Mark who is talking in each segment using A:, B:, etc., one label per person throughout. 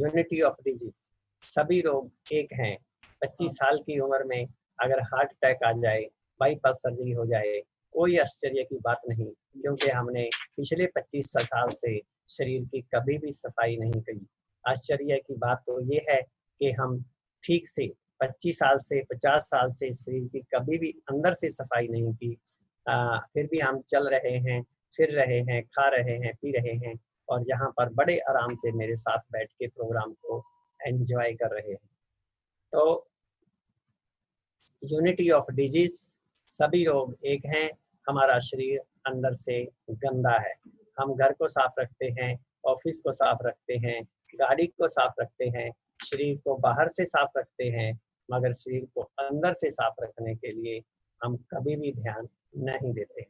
A: Unity of disease, सभी रोग एक हैं। 25 साल की उम्र में अगर हार्ट अटैक आ जाए, बाईपास सर्जरी हो जाए, कोई आश्चर्य की बात नहीं, क्योंकि हमने पिछले 25 साल से शरीर की कभी भी सफाई नहीं की। आश्चर्य की बात तो ये है कि हम ठीक से 25 साल से 50 साल से शरीर की कभी भी अंदर से सफाई नहीं की, फिर भी हम चल रहे हैं, फिर रहे हैं, खा रहे हैं, पी रहे हैं, और यहाँ पर बड़े आराम से मेरे साथ बैठ के प्रोग्राम को एंजॉय कर रहे हैं। तो यूनिटी ऑफ डिजीज, सभी रोग एक हैं। हमारा शरीर अंदर से गंदा है। हम घर को साफ रखते हैं, ऑफिस को साफ रखते हैं, गाड़ी को साफ रखते हैं, शरीर को बाहर से साफ रखते हैं, मगर शरीर को अंदर से साफ रखने के लिए हम कभी भी ध्यान नहीं देते।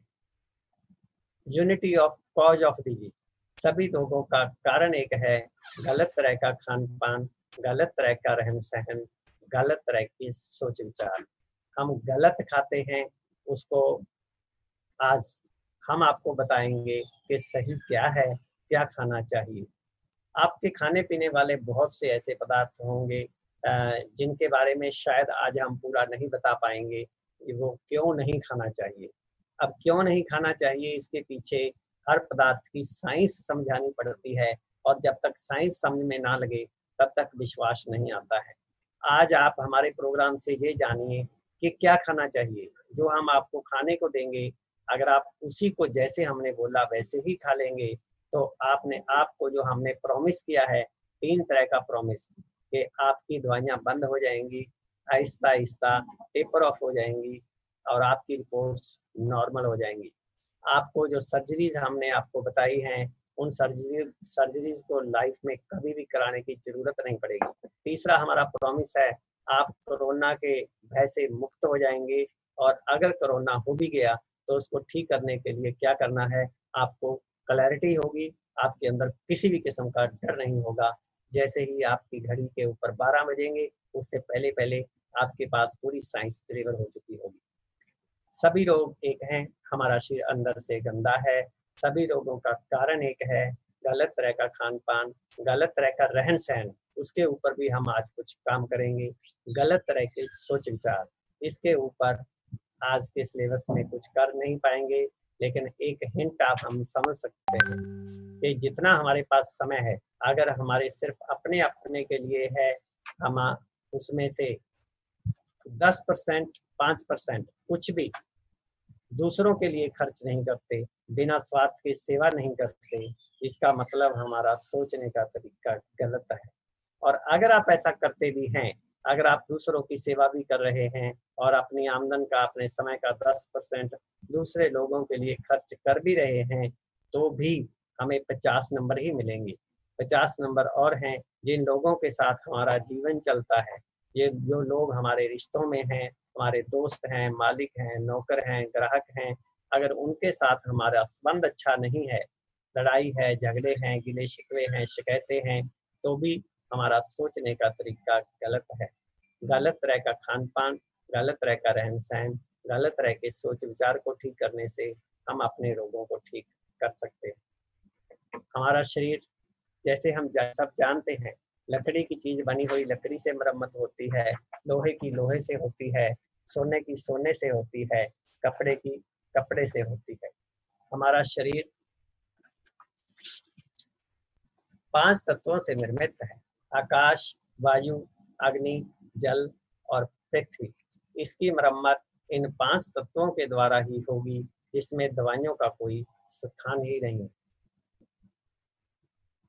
A: Unity of cause of disease, सभी रोगों का कारण एक है, गलत तरह का खान पान, गलत तरह का रहन सहन, गलत तरह की सोच विचार। हम गलत खाते हैं, उसको आज हम आपको बताएंगे कि सही क्या है, क्या खाना चाहिए। आपके खाने पीने वाले बहुत से ऐसे पदार्थ होंगे जिनके बारे में शायद आज हम पूरा नहीं बता पाएंगे कि वो क्यों नहीं खाना चाहिए। अब क्यों नहीं खाना चाहिए, इसके पीछे हर पदार्थ की साइंस समझानी पड़ती है, और जब तक साइंस समझ में ना लगे तब तक विश्वास नहीं आता है। आज आप हमारे प्रोग्राम से ये जानिए कि क्या खाना चाहिए। जो हम आपको खाने को देंगे, अगर आप उसी को जैसे हमने बोला वैसे ही खा लेंगे, तो आपने आपको जो हमने प्रॉमिस किया है, 3 तरह का प्रॉमिस, कि आपकी दवाइयाँ बंद हो जाएंगी, आहिस्ता आहिस्ता टेपर ऑफ हो जाएंगी, और आपकी रिपोर्ट्स नॉर्मल हो जाएंगी। आपको जो सर्जरीज हमने आपको बताई हैं, उन सर्जरीज को लाइफ में कभी भी कराने की जरूरत नहीं पड़ेगी। तीसरा हमारा प्रॉमिस है, आप कोरोना के भय से मुक्त हो जाएंगे, और अगर कोरोना हो भी गया तो उसको ठीक करने के लिए क्या करना है, आपको क्लैरिटी होगी, आपके अंदर किसी भी किस्म का डर नहीं होगा। जैसे ही आपकी घड़ी के ऊपर 12 बजेंगे, उससे पहले पहले आपके पास पूरी साइंस डिलीवर हो चुकी होगी। सभी रोग एक हैं, हमारा शरीर अंदर से गंदा है। सभी रोगों का कारण एक है, गलत तरह का खान पान, गलत तरह का रहन सहन, उसके ऊपर भी हम आज कुछ काम करेंगे। गलत तरह के सोच विचार, इसके ऊपर आज के सिलेबस में कुछ कर नहीं पाएंगे, लेकिन एक हिंट आप हम समझ सकते हैं कि जितना हमारे पास समय है, अगर हमारे सिर्फ अपने अपने के लिए है, हम उसमें से 10%, 5% कुछ भी दूसरों के लिए खर्च नहीं करते, बिना स्वार्थ के सेवा नहीं करते, इसका मतलब हमारा सोचने का तरीका गलत है। और अगर आप ऐसा करते भी हैं, अगर आप दूसरों की सेवा भी कर रहे हैं और अपनी आमदन का, अपने समय का 10% दूसरे लोगों के लिए खर्च कर भी रहे हैं, तो भी हमें 50 नंबर ही मिलेंगे। 50 नंबर और हैं जिन लोगों के साथ हमारा जीवन चलता है, ये जो लोग हमारे रिश्तों में हैं, हमारे दोस्त हैं, मालिक हैं, नौकर हैं, ग्राहक हैं, अगर उनके साथ हमारा संबंध अच्छा नहीं है, लड़ाई है, झगड़े हैं, गिले शिकवे हैं, शिकायतें हैं, तो भी हमारा सोचने का तरीका गलत है। गलत तरह का खान पान, गलत तरह का रहन सहन, गलत तरह के सोच विचार को ठीक करने से हम अपने रोगों को ठीक कर सकते हैं। हमारा शरीर, जैसे हम सब जानते हैं, लकड़ी की चीज बनी हुई लकड़ी से मरम्मत होती है, लोहे की लोहे से होती है, सोने की सोने से होती है, कपड़े की कपड़े से होती है। हमारा शरीर 5 तत्वों से निर्मित है, आकाश, वायु, अग्नि, जल और पृथ्वी। इसकी मरम्मत इन 5 तत्वों के द्वारा ही होगी, जिसमें दवाइयों का कोई स्थान ही नहीं।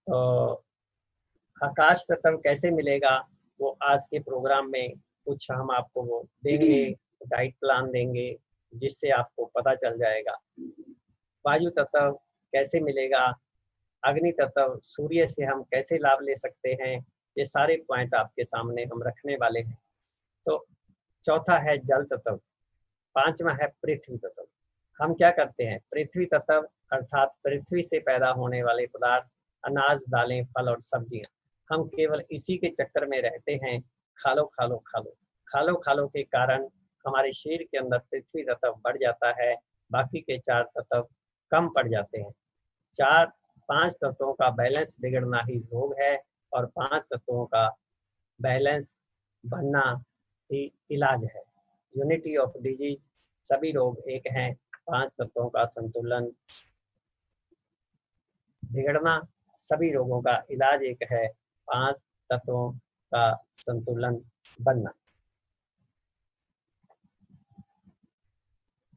A: तो आकाश तत्व कैसे मिलेगा, वो आज के प्रोग्राम में कुछ हम आपको वो देंगे, डाइट प्लान देंगे, जिससे आपको पता चल जाएगा। वायु तत्व कैसे मिलेगा, अग्नि तत्व, सूर्य से हम कैसे लाभ ले सकते हैं, ये सारे पॉइंट आपके सामने हम रखने वाले हैं। तो चौथा है जल तत्व, 5वां है पृथ्वी तत्व। हम क्या करते हैं, पृथ्वी तत्व अर्थात पृथ्वी से पैदा होने वाले पदार्थ, अनाज, दालें, फल और सब्जियां, हम केवल इसी के चक्कर में रहते हैं, खा लो खा लो खा लो। खा लो खा लो के कारण हमारे शरीर के अंदर पृथ्वी तत्व बढ़ जाता है, बाकी के 4 तत्व कम पड़ जाते हैं। 4-5 तत्वों का बैलेंस बिगड़ना ही रोग है, और 5 तत्वों का बैलेंस बनना ही इलाज है। यूनिटी ऑफ डिजीज, सभी रोग एक हैं, 5 तत्वों का संतुलन बिगड़ना, सभी रोगों का इलाज एक है, 5 तत्वों का संतुलन बनना।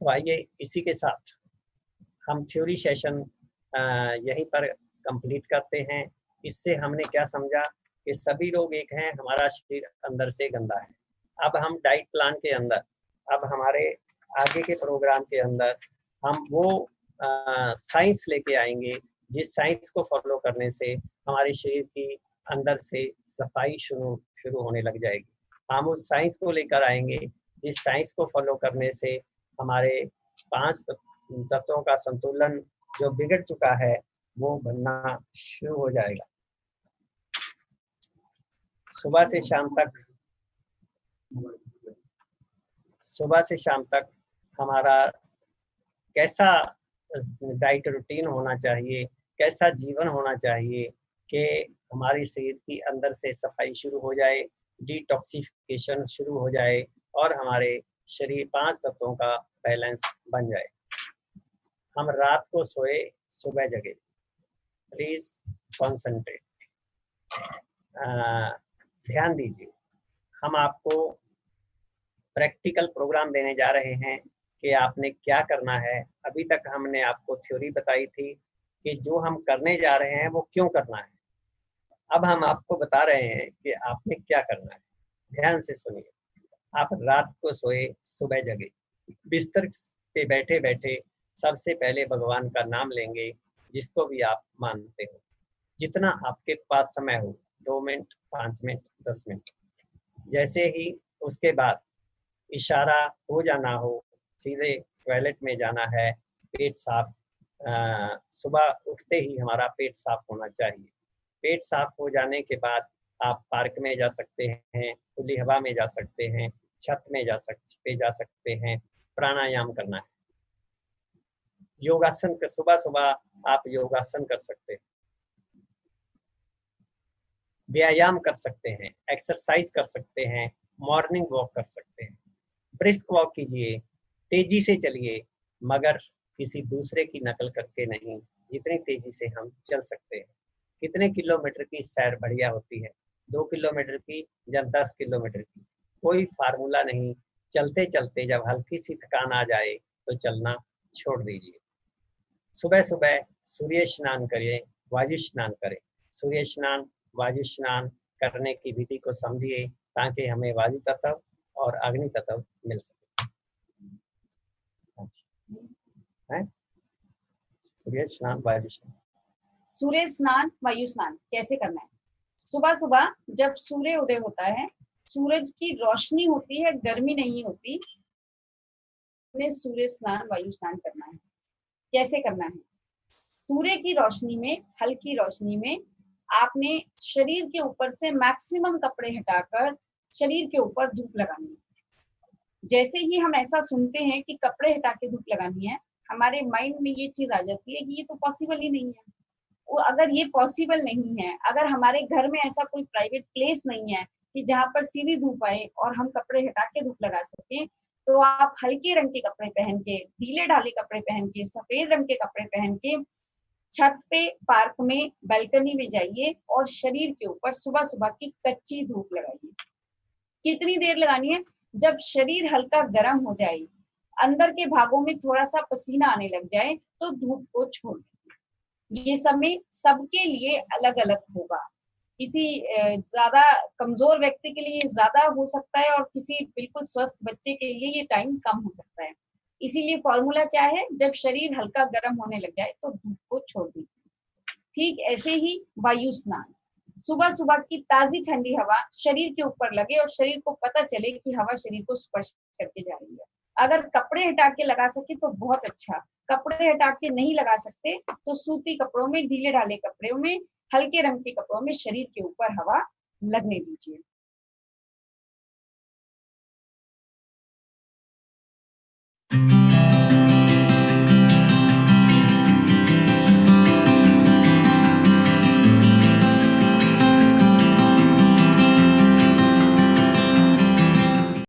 A: तो आइए इसी के साथ हम थ्योरी सेशन यहीं पर कंप्लीट करते हैं। इससे हमने क्या समझा कि सभी रोग एक हैं, हमारा शरीर अंदर से गंदा है। अब हम डाइट प्लान के अंदर, अब हमारे आगे के प्रोग्राम के अंदर हम वो साइंस लेके आएंगे जिस साइंस को फॉलो करने से हमारे शरीर की अंदर से सफाई शुरू होने लग जाएगी। हम उस साइंस को लेकर आएंगे जिस साइंस को फॉलो करने से हमारे 5 तत्वों का संतुलन जो बिगड़ चुका है वो बनना शुरू हो जाएगा। सुबह से शाम तक हमारा कैसा डाइट रूटीन होना चाहिए, कैसा जीवन होना चाहिए कि हमारे शरीर की अंदर से सफाई शुरू हो जाए, डिटॉक्सिफिकेशन शुरू हो जाए और हमारे शरीर 5 तत्वों का बैलेंस बन जाए। हम रात को सोए, सुबह जगे। प्लीज कॉन्सेंट्रेट, ध्यान दीजिए। हम आपको प्रैक्टिकल प्रोग्राम देने जा रहे हैं कि आपने क्या करना है। अभी तक हमने आपको थ्योरी बताई थी कि जो हम करने जा रहे हैं वो क्यों करना है। अब हम आपको बता रहे हैं कि आपने क्या करना है। ध्यान से सुनिए। आप रात को सोए, सुबह जगे, बिस्तर पे बैठे बैठे सबसे पहले भगवान का नाम लेंगे, जिसको भी आप मानते हो, जितना आपके पास समय हो, 2 मिनट, 5 मिनट, 10 मिनट। जैसे ही उसके बाद इशारा हो जाना हो, सीधे टॉयलेट में जाना है, पेट साफ, सुबह उठते ही हमारा पेट साफ होना चाहिए। पेट साफ हो जाने के बाद आप पार्क में जा सकते हैं, खुली हवा में जा सकते हैं, छत में जा सकते हैं। प्राणायाम करना है, योगासन, सुबह सुबह आप योगासन कर सकते हैं, व्यायाम कर सकते हैं, एक्सरसाइज कर सकते हैं, मॉर्निंग वॉक कर सकते हैं। ब्रिस्क वॉक कीजिए, तेजी से चलिए, मगर किसी दूसरे की नकल करके नहीं, जितनी तेजी से हम चल सकते हैं। कितने किलोमीटर की सैर बढ़िया होती है, 2 किलोमीटर की या 10 किलोमीटर की, कोई फार्मूला नहीं। चलते चलते जब हल्की सी थकान आ जाए तो चलना छोड़ दीजिए। सुबह सुबह सूर्य स्नान करिए, वायु स्नान करें। सूर्य स्नान, वायु स्नान करने की विधि को समझिए ताकि हमें वायु तत्व और अग्नि तत्व मिल सके। सूर्य स्नान, वायु स्नान।
B: सूर्य स्नान, वायु स्नान कैसे करना है? सुबह सुबह जब सूर्य उदय होता है, सूरज की रोशनी होती है, गर्मी नहीं होती, ने सूर्य स्नान, वायु स्नान करना है। कैसे करना है? सूर्य की रोशनी में, हल्की रोशनी में आपने शरीर के ऊपर से मैक्सिमम कपड़े हटाकर शरीर के ऊपर धूप लगानी है। जैसे ही हम ऐसा सुनते हैं कि कपड़े हटा के धूप लगानी है, हमारे माइंड में ये चीज आ जाती है कि ये तो पॉसिबल ही नहीं है। वो अगर ये पॉसिबल नहीं है, अगर हमारे घर में ऐसा कोई प्राइवेट प्लेस नहीं है कि जहाँ पर सीधी धूप आए और हम कपड़े हटा के धूप लगा सकें, तो आप हल्के रंग के कपड़े पहन के, ढीले ढाले कपड़े पहन के, सफेद रंग के कपड़े पहन के छत पे, पार्क में, बालकनी में जाइए और शरीर के ऊपर सुबह सुबह की कच्ची धूप लगाइए। कितनी देर लगानी है? जब शरीर हल्का गर्म हो जाए, अंदर के भागों में थोड़ा सा पसीना आने लग जाए, तो धूप को छोड़ दें। ये समय सबके लिए अलग अलग होगा। किसी ज्यादा कमजोर व्यक्ति के लिए ज्यादा हो सकता है और किसी बिल्कुल स्वस्थ बच्चे के लिए ये टाइम कम हो सकता है। इसीलिए फॉर्मूला क्या है? जब शरीर हल्का गर्म होने लग जाए तो धूप को छोड़ दीजिए। ठीक ऐसे ही वायु स्नान, सुबह सुबह की ताजी ठंडी हवा शरीर के ऊपर लगे और शरीर को पता चले कि हवा शरीर को स्पर्श करके जा रही है। अगर कपड़े हटा के लगा सके तो बहुत अच्छा, कपड़े हटा के नहीं लगा सकते तो सूती कपड़ों में, ढीले ढाले कपड़ों में, हल्के रंग के कपड़ों में शरीर के ऊपर हवा लगने दीजिए।